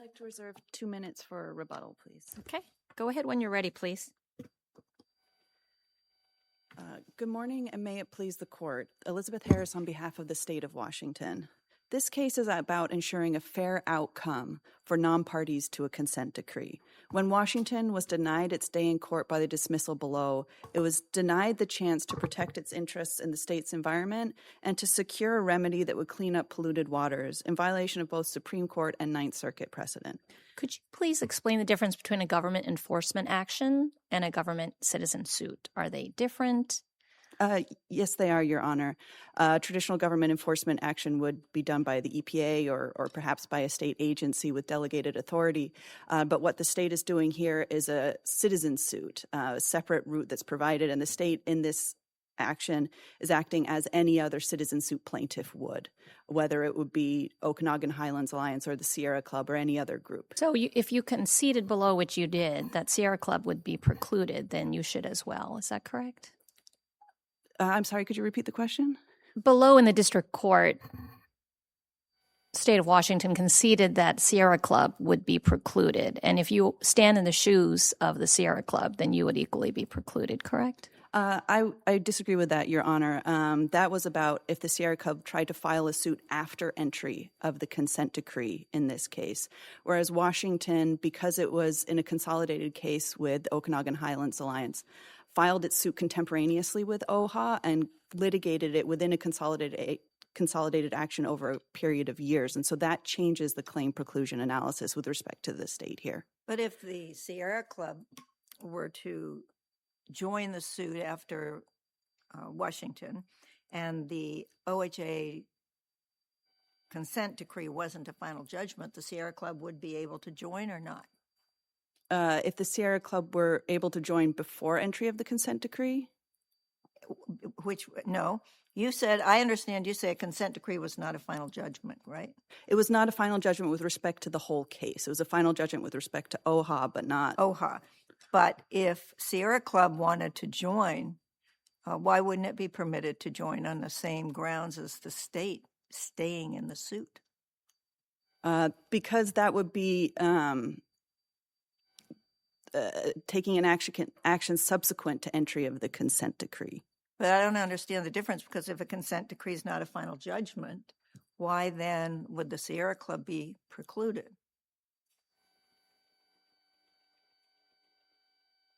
like to reserve 2 minutes for rebuttal, please. Okay, go ahead when you're ready, please. Good morning, and may it please the court. Elizabeth Harris on behalf of the state of Washington. This case is about ensuring a fair outcome for non-parties to a consent decree. When Washington was denied its day in court by the dismissal below, it was denied the chance to protect its interests in the state's environment and to secure a remedy that would clean up polluted waters in violation of both Supreme Court and Ninth Circuit precedent. Could you please explain the difference between a government enforcement action and a government citizen suit? Are they different? Yes, they are, Your Honor. Traditional government enforcement action would be done by the EPA or perhaps by a state agency with delegated authority. But what the state is doing here is a citizen suit, a separate route that's provided, and the state in this action is acting as any other citizen suit plaintiff would, whether it would be Okanagan Highlands Alliance or the Sierra Club or any other group. So if you conceded below, which you did, that Sierra Club would be precluded, then you should as well. Is that correct? I'm sorry, could you repeat the question? Below in the district court, state of Washington conceded that Sierra Club would be precluded. And if you stand in the shoes of the Sierra Club, then you would equally be precluded, correct? I disagree with that, Your Honor. That was about if the Sierra Club tried to file a suit after entry of the consent decree in this case. Whereas Washington, because it was in a consolidated case with Okanagan Highlands Alliance, filed its suit contemporaneously with OHA and litigated it within a consolidated action over a period of years. And so that changes the claim preclusion analysis with respect to the state here. But if the Sierra Club were to join the suit after Washington and the OHA consent decree wasn't a final judgment, the Sierra Club would be able to join or not? If the Sierra Club were able to join before entry of the consent decree? No. You said, I understand you say a consent decree was not a final judgment, right? It was not a final judgment with respect to the whole case. It was a final judgment with respect to OHA, but not... OHA. But if Sierra Club wanted to join, why wouldn't it be permitted to join on the same grounds as the state staying in the suit? Because that would be taking an action subsequent to entry of the consent decree. But I don't understand the difference, because if a consent decree is not a final judgment, why then would the Sierra Club be precluded?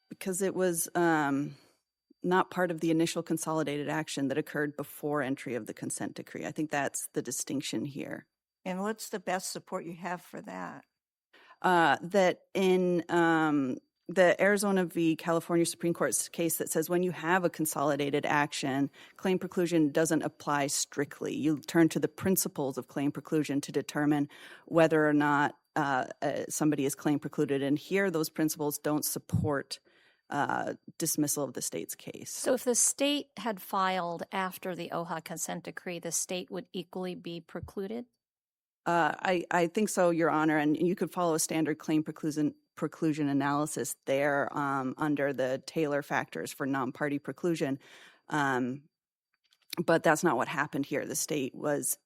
Because it was not part of the initial consolidated action that occurred before entry of the consent decree. I think that's the distinction here. And what's the best support you have for that? That in the Arizona v. California Supreme Court's case that says when you have a consolidated action, claim preclusion doesn't apply strictly. You turn to the principles of claim preclusion to determine whether or not somebody is claim precluded. And here, those principles don't support dismissal of the state's case. So if the state had filed after the OHA consent decree, the state would equally be precluded? I think so, Your Honor, and you could follow a standard claim preclusion analysis there under the Taylor factors for non-party preclusion. But that's not what happened here. The state was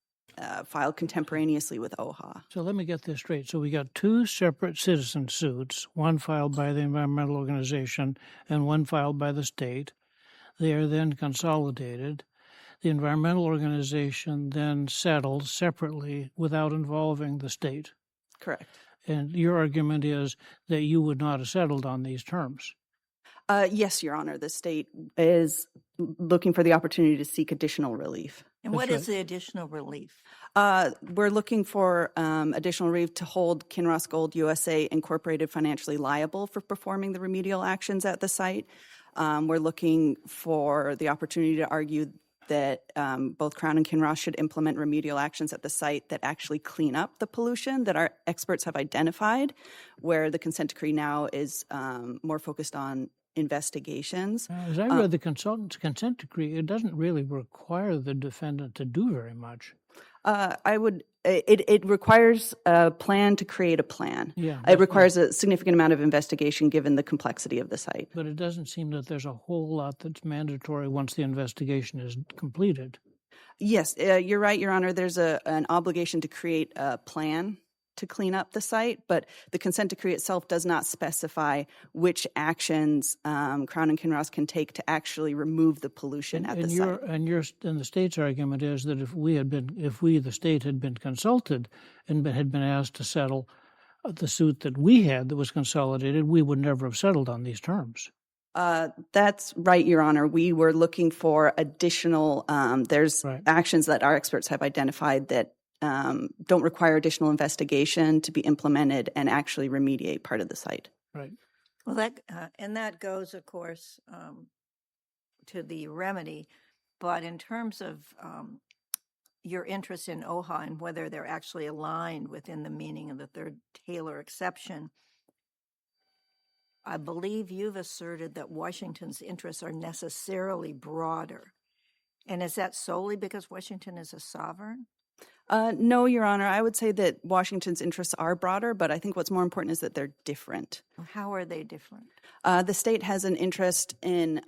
filed contemporaneously with OHA. So let me get this straight. So we got two separate citizen suits, one filed by the environmental organization and one filed by the state. They are then consolidated. The environmental organization then settled separately without involving the state. Correct. And your argument is that you would not have settled on these terms. Yes, Your Honor. The state is looking for the opportunity to seek additional relief. And what is the additional relief? We're looking for additional relief to hold Kinross Gold USA Incorporated financially liable for performing the remedial actions at the site. We're looking for the opportunity to argue that both Crown and Kinross should implement remedial actions at the site that actually clean up the pollution that our experts have identified, where the consent decree now is more focused on investigations. As I read the consultant's consent decree, it doesn't really require the defendant to do very much. It requires a plan to create a plan. Yeah, it requires a significant amount of investigation given the complexity of the site. But it doesn't seem that there's a whole lot that's mandatory once the investigation is completed. Yes, you're right, Your Honor. There's an obligation to create a plan to clean up the site, but the consent decree itself does not specify which actions Crown and Kinross can take to actually remove the pollution at the site. And the state's argument is that if we, the state, had been consulted and had been asked to settle the suit that we had that was consolidated, we would never have settled on these terms. That's right, Your Honor. We were looking for additional, there's actions that our experts have identified that don't require additional investigation to be implemented and actually remediate part of the site. Right. Well, that goes, of course, to the remedy. But in terms of your interest in OHA and whether they're actually aligned within the meaning of the third Taylor exception, I believe you've asserted that Washington's interests are necessarily broader. And is that solely because Washington is a sovereign? No, Your Honor. I would say that Washington's interests are broader, but I think what's more important is that they're different. How are they different? The state has an interest in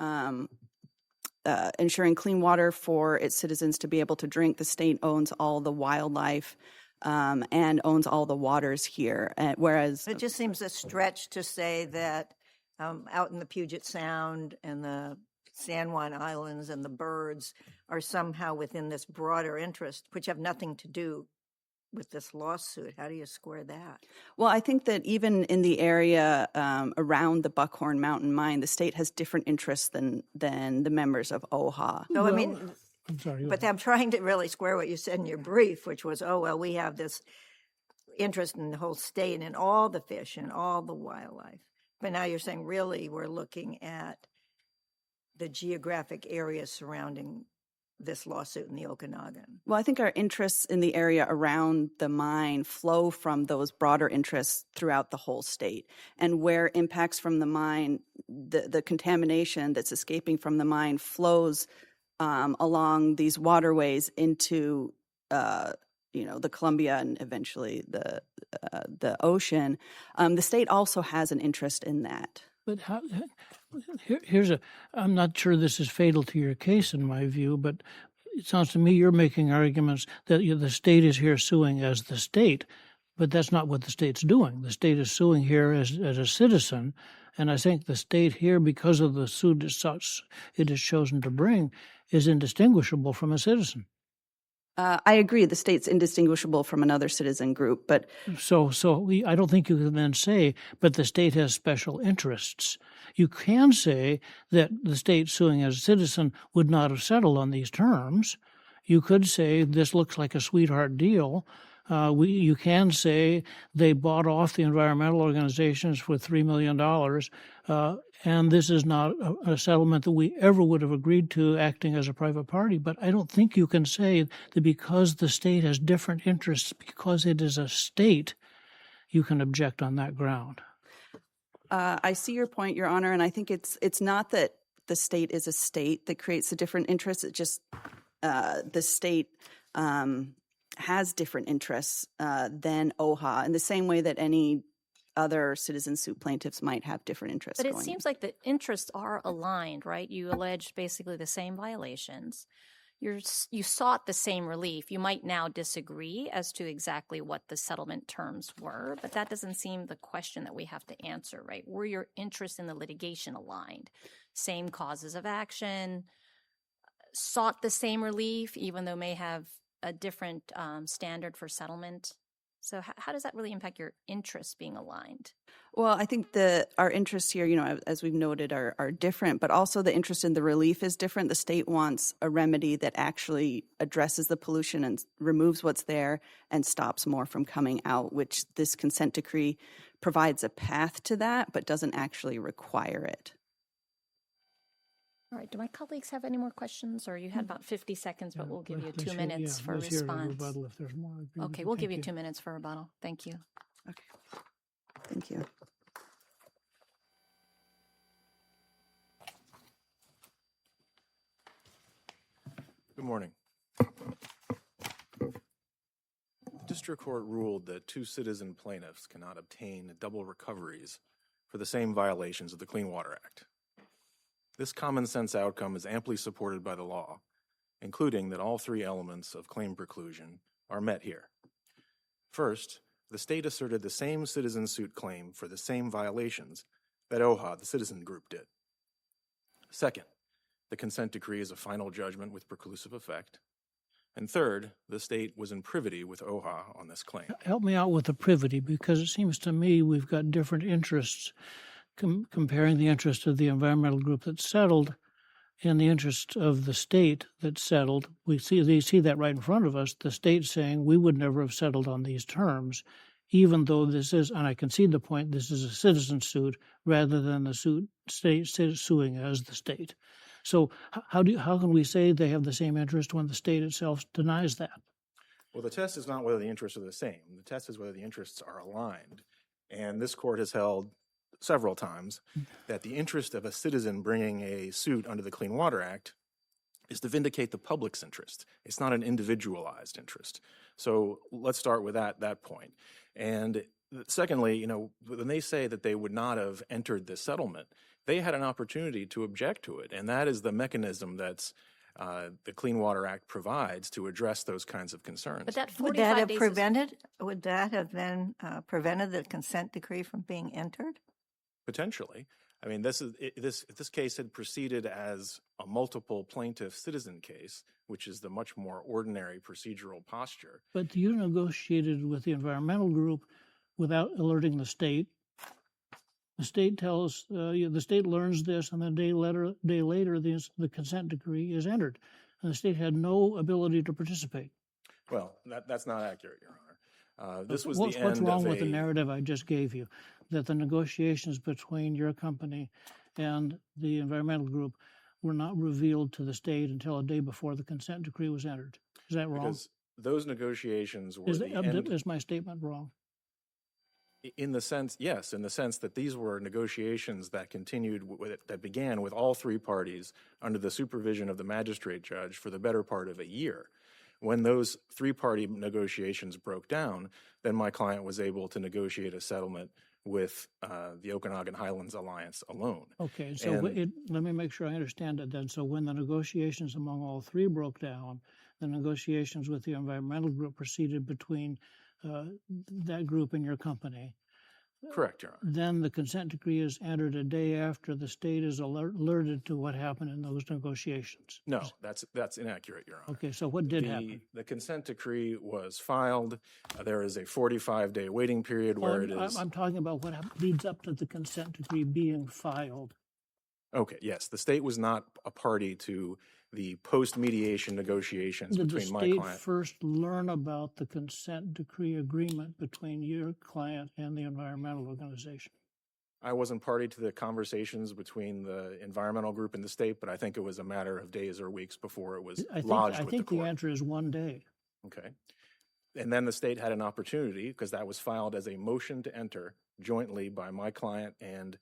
ensuring clean water for its citizens to be able to drink. The state owns all the wildlife and owns all the waters here, whereas... It just seems a stretch to say that out in the Puget Sound and the San Juan Islands and the birds are somehow within this broader interest, which have nothing to do with this lawsuit. How do you square that? Well, I think that even in the area around the Buckhorn Mountain Mine, the state has different interests than the members of OHA. So, I'm sorry. But I'm trying to really square what you said in your brief, which was, we have this interest in the whole state and all the fish and all the wildlife. But now you're saying really we're looking at the geographic area surrounding this lawsuit in the Okanagan. Well, I think our interests in the area around the mine flow from those broader interests throughout the whole state. And where impacts from the mine, the contamination that's escaping from the mine flows along these waterways into the Columbia and eventually the ocean. The state also has an interest in that. But I'm not sure this is fatal to your case in my view, but it sounds to me you're making arguments that the state is here suing as the state, but that's not what the state's doing. The state is suing here as a citizen, and I think the state here, because of the suit it has chosen to bring, is indistinguishable from a citizen. I agree. The state's indistinguishable from another citizen group, but so I don't think you can then say, but the state has special interests. You can say that the state suing as a citizen would not have settled on these terms. You could say this looks like a sweetheart deal. You can say they bought off the environmental organizations for $3 million, and this is not a settlement that we ever would have agreed to acting as a private party. But I don't think you can say that because the state has different interests, because it is a state, you can object on that ground. I see your point, Your Honor, and I think it's not that the state is a state that creates the different interests. It's just the state has different interests than OHA in the same way that any other citizen suit plaintiffs might have different interests. But it seems like the interests are aligned, right? You alleged basically the same violations. You sought the same relief. You might now disagree as to exactly what the settlement terms were, but that doesn't seem the question that we have to answer, right? Were your interests in the litigation aligned? Same causes of action, sought the same relief, even though may have a different standard for settlement. So how does that really impact your interests being aligned? Well, I think our interests here, as we've noted, are different, but also the interest in the relief is different. The state wants a remedy that actually addresses the pollution and removes what's there and stops more from coming out, which this consent decree provides a path to that, but doesn't actually require it. All right. Do my colleagues have any more questions? Or you had about 50 seconds, but we'll give you 2 minutes for response. If there's more. Okay, we'll give you 2 minutes for rebuttal. Thank you. Okay. Thank you. Good morning. District Court ruled that two citizen plaintiffs cannot obtain double recoveries for the same violations of the Clean Water Act. This common sense outcome is amply supported by the law, including that all three elements of claim preclusion are met here. First, the state asserted the same citizen suit claim for the same violations that OHA, the citizen group, did. Second, the consent decree is a final judgment with preclusive effect. And third, the state was in privity with OHA on this claim. Help me out with the privity, because it seems to me we've got different interests, comparing the interest of the environmental group that settled and the interest of the state that settled. They see that right in front of us, the state saying we would never have settled on these terms, even though this is, and I concede the point, this is a citizen suit rather than the state suing as the state. So how can we say they have the same interest when the state itself denies that? Well, the test is not whether the interests are the same. The test is whether the interests are aligned. And this court has held several times that the interest of a citizen bringing a suit under the Clean Water Act is to vindicate the public's interest. It's not an individualized interest. So let's start with that point. And secondly, when they say that they would not have entered this settlement, they had an opportunity to object to it. And that is the mechanism that's the Clean Water Act provides to address those kinds of concerns. But that Would 45 that have days would that have then prevented the consent decree from being entered? Potentially. I mean, this case had proceeded as a multiple plaintiff citizen case, which is the much more ordinary procedural posture. But you negotiated with the environmental group without alerting the state. The state the state learns this, and then a day later, the consent decree is entered, and the state had no ability to participate. Well, that's not accurate, Your Honor. This was What's the end wrong of with the narrative I just gave you, that the negotiations between your company and the environmental group were not revealed to the state until a day before the consent decree was entered? Is that wrong? Because those negotiations were the end. Is my statement wrong? In the sense, yes, in the sense that these were negotiations that that began with all three parties under the supervision of the magistrate judge for the better part of a year. When those three-party negotiations broke down, then my client was able to negotiate a settlement with the Okanagan Highlands Alliance alone. Okay, so let me make sure I understand it then. So when the negotiations among all three broke down, the negotiations with the environmental group proceeded between that group and your company. Correct, Your Honor. Then the consent decree is entered a day after the state is alerted to what happened in those negotiations. No, that's inaccurate, Your Honor. Okay, so what did happen? The consent decree was filed. There is a 45-day waiting period where it is. I'm talking about what leads up to the consent decree being filed. Okay, yes. The state was not a party to the post-mediation negotiations between my client. Did the state first learn about the consent decree agreement between your client and the environmental organization? I wasn't party to the conversations between the environmental group and the state, but I think it was a matter of days or weeks before it was lodged with the court. I think the answer is 1 day. Okay. And then the state had an opportunity, because that was filed as a motion to enter jointly by my client and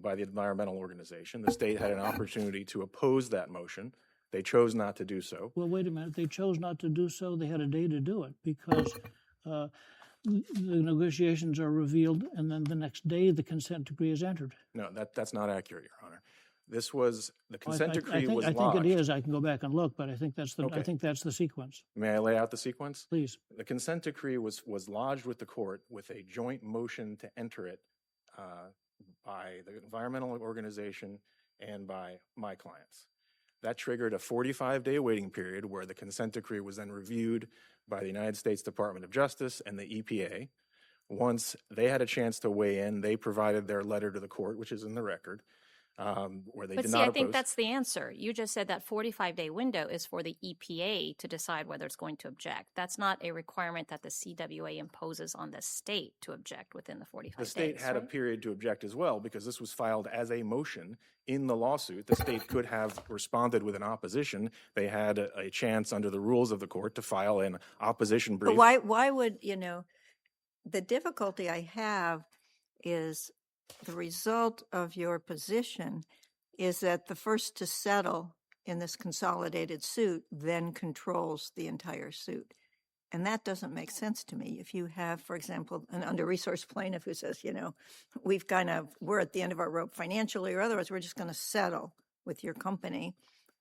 by the environmental organization. The state had an opportunity to oppose that motion. They chose not to do so. Well, wait a minute. They chose not to do so. They had a day to do it because the negotiations are revealed, and then the next day the consent decree is entered. No, that's not accurate, Your Honor. This was the consent decree was lodged. I think it is. I can go back and look, but I think that's Okay. I think that's the sequence. May I lay out the sequence? Please. The consent decree was lodged with the court with a joint motion to enter it by the environmental organization and by my clients. That triggered a 45-day waiting period where the consent decree was then reviewed by the United States Department of Justice and the EPA. Once they had a chance to weigh in, they provided their letter to the court, which is in the record, where they But did see, not I think oppose. that's the answer. You just said that 45-day window is for the EPA to decide whether it's going to object. That's not a requirement that the CWA imposes on the state to object within the 45 days. The state had a right? period to object as well, because this was filed as a motion in the lawsuit. The state could have responded with an opposition. They had a chance under the rules of the court to file an opposition brief. But why would, the difficulty I have is the result of your position is that the first to settle in this consolidated suit then controls the entire suit. And that doesn't make sense to me. If you have, for example, an under-resourced plaintiff who says, we're at the end of our rope financially, or otherwise we're just going to settle with your company,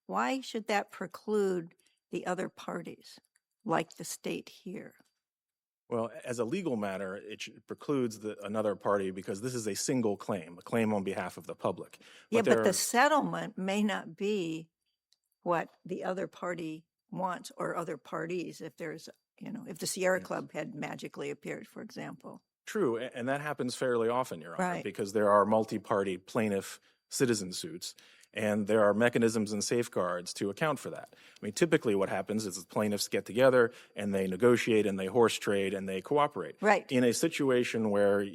why should that preclude the other parties, like the state here? Well, as a legal matter, precludes another party because this is a single claim, a claim on behalf of the public. Yeah, there but the are- settlement may not be what the other party wants or other parties if there's, if the Sierra Yes. Club had magically appeared, for example. True, and that happens fairly often, Your Honor, Right. because there are multi-party plaintiff citizen suits, and there are mechanisms and safeguards to account for that. I mean, typically what happens is the plaintiffs get together and they negotiate and they horse trade and they cooperate. Right. In a situation where,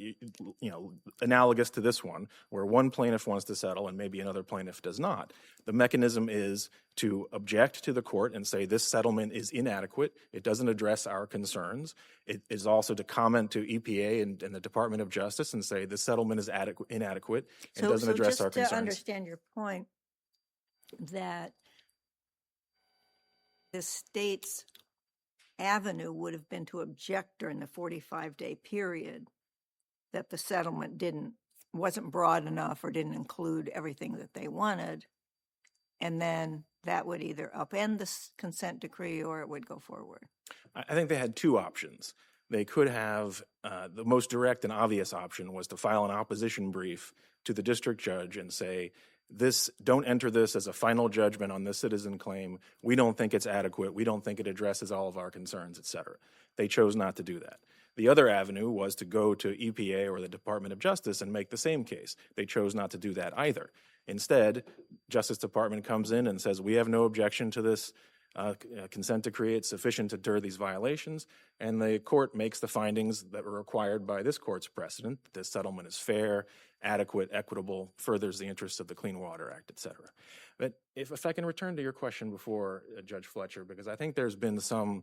analogous to this one, where one plaintiff wants to settle and maybe another plaintiff does not, the mechanism is to object to the court and say this settlement is inadequate, it doesn't address our concerns. It is also to comment to EPA and the Department of Justice and say this settlement is inadequate and doesn't address our just concerns. to understand your point, that the state's avenue would have been to object during the 45-day period that the settlement wasn't broad enough or didn't include everything that they wanted, and then that would either upend the consent decree or it would go forward. I think they had two options. They could have, the most direct and obvious option was to file an opposition brief to the district judge and say, don't enter this as a final judgment on this citizen claim. We don't think it's adequate. We don't think it addresses all of our concerns, et cetera. They chose not to do that. The other avenue was to go to EPA or the Department of Justice and make the same case. They chose not to do that either. Instead, Justice Department comes in and says, we have no objection to this consent decree. It's sufficient to deter these violations. And the court makes the findings that were required by this court's precedent. This settlement is fair, adequate, equitable, furthers the interests of the Clean Water Act, et cetera. But if I can return to your question before, Judge Fletcher, because I think there's been some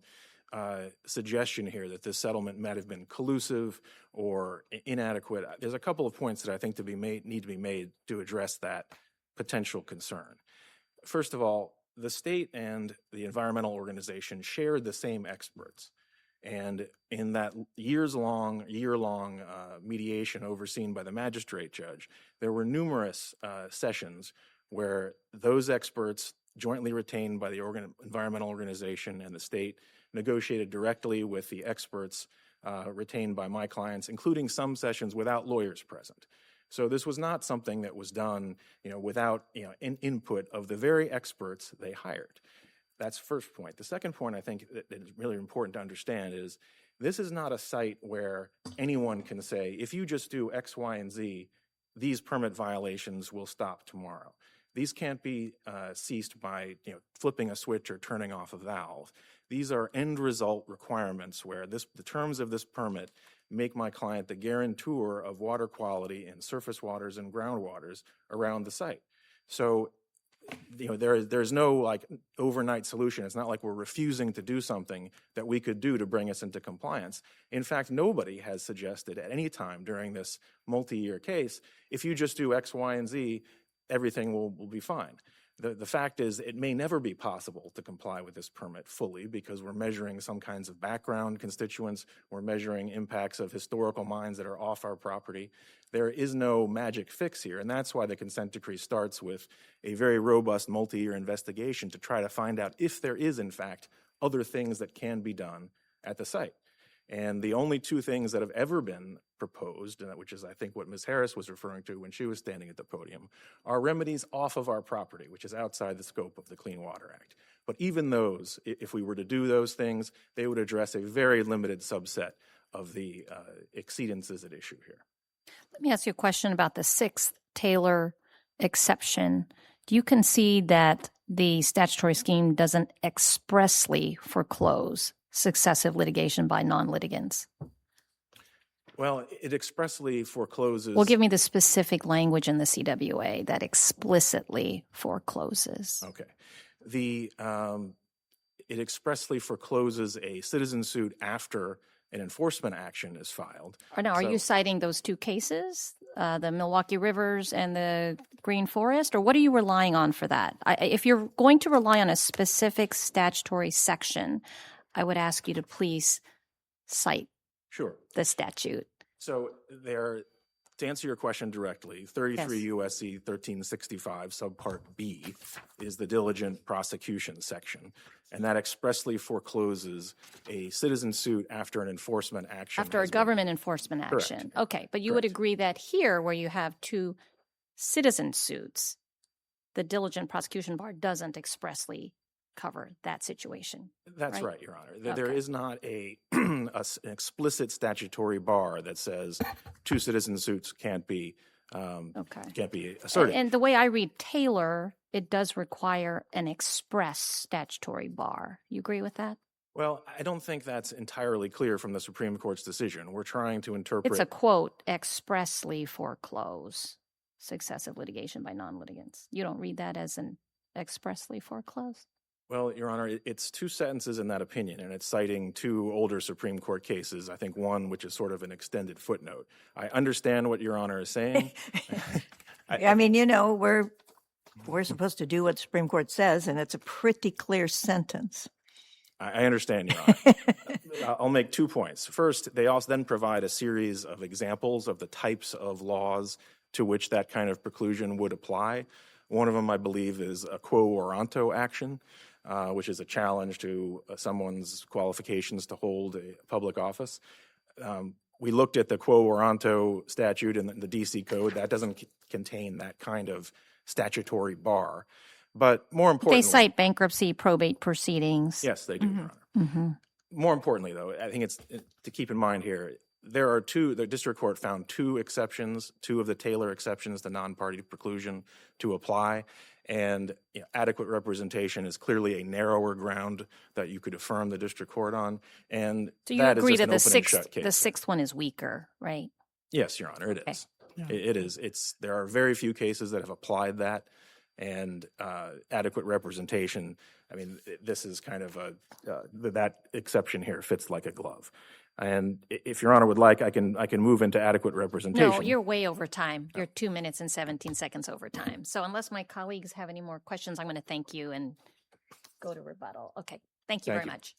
suggestion here that this settlement might have been collusive or inadequate. There's a couple of points that I think need to be made to address that potential concern. First of all, the state and the environmental organization shared the same experts. And in that year-long mediation overseen by the magistrate judge, there were numerous sessions where those experts, jointly retained by the environmental organization and the state, negotiated directly with the experts retained by my clients, including some sessions without lawyers present. So this was not something that was done, without, input of the very experts they hired. That's the first point. The second point I think that is really important to understand is this is not a site where anyone can say, if you just do X, Y, and Z, these permit violations will stop tomorrow. These can't be ceased by flipping a switch or turning off a valve. These are end result requirements where the terms of this permit make my client the guarantor of water quality in surface waters and groundwaters around the site. So there's no overnight solution. It's not like we're refusing to do something that we could do to bring us into compliance. In fact, nobody has suggested at any time during this multi-year case, if you just do X, Y, and Z, everything will be fine. The fact is it may never be possible to comply with this permit fully because we're measuring some kinds of background constituents. We're measuring impacts of historical mines that are off our property. There is no magic fix here, and that's why the consent decree starts with a very robust multi-year investigation to try to find out if there is, in fact, other things that can be done at the site. And the only two things that have ever been proposed, which is I think what Ms. Harris was referring to when she was standing at the podium, are remedies off of our property, which is outside the scope of the Clean Water Act. But even those, if we were to do those things, they would address a very limited subset of the exceedances at issue here. Let me ask you a question about the sixth Taylor exception. Do you concede that the statutory scheme doesn't expressly foreclose successive litigation by non-litigants? Well, it expressly forecloses. Well, give me the specific language in the CWA that explicitly forecloses. Okay. It expressly forecloses a citizen suit after an enforcement action is filed. Are you citing those two cases, the Milwaukee Rivers and the Green Forest, or what are you relying on for that? If you're going to rely on a specific statutory section, I would ask you to please cite Sure. the statute. So To answer your question directly, 33 U.S.C. 1365, subpart B, is the diligent prosecution section, and that expressly forecloses a citizen suit after an enforcement action. After a has been- government enforcement action. Correct. Okay, but you would Correct. agree that here, where you have two citizen suits, the diligent prosecution bar doesn't expressly cover that situation. That's right? right, Your Honor. There Okay. is not an explicit statutory bar that says two citizen suits can't be Okay. asserted. And the way I read Taylor, it does require an express statutory bar. You agree with that? Well, I don't think that's entirely clear from the Supreme Court's decision. We're trying to interpret. It's a quote, expressly foreclose successive litigation by non-litigants. You don't read that as an expressly foreclose? Well, Your Honor, it's two sentences in that opinion, and it's citing two older Supreme Court cases. I think one which is sort of an extended footnote. I understand what Your Honor is saying. I mean, you know, we're supposed to do what the Supreme Court says, and it's a pretty clear sentence. I understand, Your Honor. I'll make 2 points. First, they also then provide a series of examples of the types of laws to which that kind of preclusion would apply. One of them, I believe, is a quo warranto action, which is a challenge to someone's qualifications to hold a public office. We looked at the quo warranto statute in the D.C. Code. That doesn't contain that kind of statutory bar. But more importantly, They cite bankruptcy, probate proceedings. yes, they do, Your Honor. More importantly, though, I think it's to keep in mind here, the district court found two exceptions, two of the Taylor exceptions to non-party preclusion to apply. And adequate representation is clearly a narrower ground that you could affirm the district court on. And So you that is agree just that an open and shut case. the sixth one is weaker, right? Yes, Your Honor, it Okay. is. It is. There are very few cases that have applied that, and adequate representation. I mean, this is kind of that exception here fits like a glove. And if Your Honor would like, I can move into adequate representation. No, you're way over time. You're 2 minutes and 17 seconds over time. So unless my colleagues have any more questions, I'm going to thank you and go to rebuttal. Okay. Thank you Thank very you. much.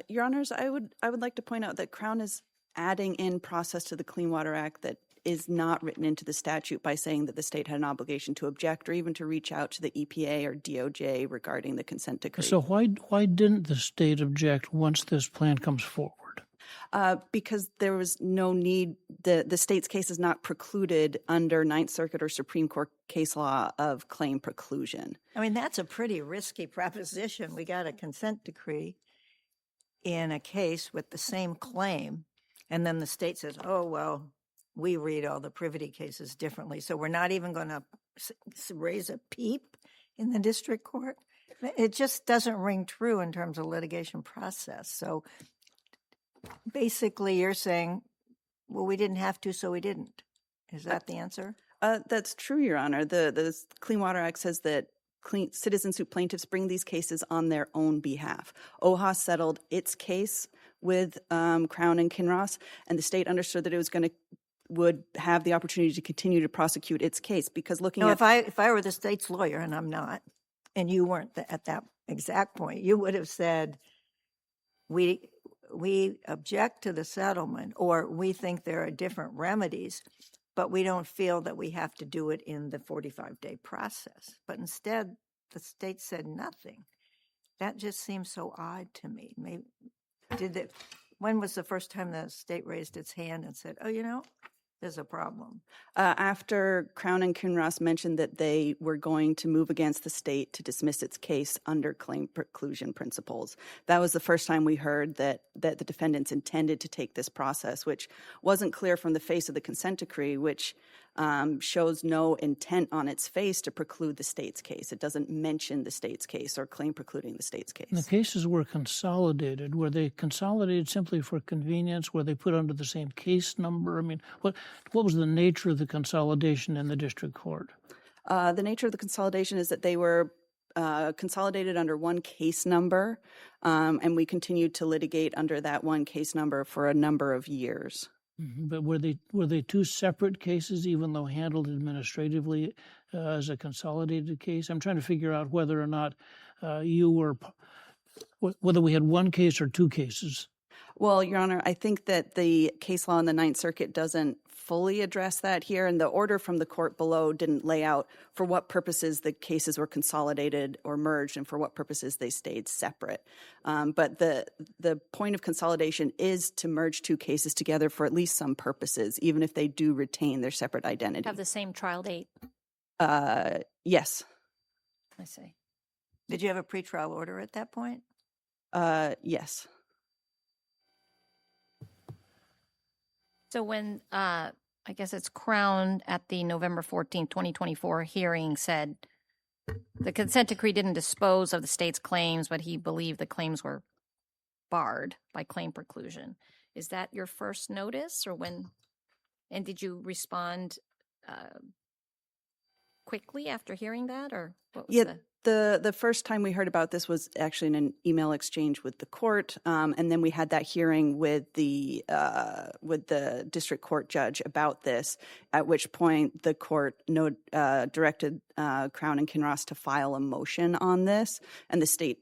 Your Honors, I would like to point out that Crown is adding in process to the Clean Water Act that is not written into the statute by saying that the state had an obligation to object or even to reach out to the EPA or DOJ regarding the consent decree. So why didn't the state object once this plan comes forward? Because there was no need. The state's case is not precluded under Ninth Circuit or Supreme Court case law of claim preclusion. I mean, that's a pretty risky proposition. We got a consent decree in a case with the same claim, and then the state says, oh, well, we read all the privity cases differently, so we're not even going to raise a peep in the district court. It just doesn't ring true in terms of litigation process. So basically you're saying, well, we didn't have to, so we didn't. Is that the answer? That's true, Your Honor. The Clean Water Act says that citizen suit plaintiffs bring these cases on their own behalf. OHA settled its case with Crown and Kinross, and the state understood that it would have the opportunity to continue to prosecute its case because looking No, at if I were the state's lawyer, and I'm not, and you weren't at that exact point, you would have said, we object to the settlement, or we think there are different remedies, but we don't feel that we have to do it in the 45-day process. But instead, the state said nothing. That just seems so odd to me. Maybe when was the first time the state raised its hand and said, oh, you know, there's a problem? after Crown and Kinross mentioned that they were going to move against the state to dismiss its case under claim preclusion principles. That was the first time we heard that the defendants intended to take this process, which wasn't clear from the face of the consent decree, which shows no intent on its face to preclude the state's case. It doesn't mention the state's case or claim precluding the state's case. The cases were consolidated. Were they consolidated simply for convenience? Were they put under the same case number? I mean, what was the nature of the consolidation in the district court? The nature of the consolidation is that they were consolidated under one case number, and we continued to litigate under that one case number for a number of years. Mm-hmm. But were they two separate cases, even though handled administratively as a consolidated case? I'm trying to figure out whether or not you were, whether we had one case or two cases. Well, Your Honor, I think that the case law in the Ninth Circuit doesn't fully address that here, and the order from the court below didn't lay out for what purposes the cases were consolidated or merged and for what purposes they stayed separate. But the point of consolidation is to merge two cases together for at least some purposes, even if they do retain their separate identity. Have the same trial date. Yes. I see. Did you have a pretrial order at that point? Yes. So when, I guess it's Crown at the November 14, 2024 hearing said the consent decree didn't dispose of the state's claims, but he believed the claims were barred by claim preclusion. Is that your first notice or when, and did you respond quickly after hearing that or what was The first time we heard about this was actually in an email exchange with the court, and then we had that hearing with the district court judge about this. At which point the court directed Crown and Kinross to file a motion on this, and the state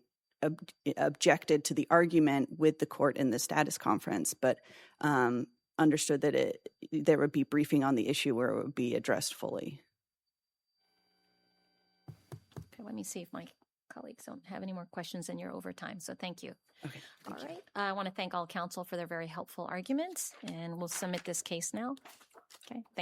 objected to the argument with the court in the status conference, but understood that there would be briefing on the issue where it would be addressed fully. Let me see if my colleagues don't have any more questions and you're over time. So thank you. Okay. All right. I want to thank all counsel for their very helpful arguments, and we'll submit this case now. Okay. Thank you.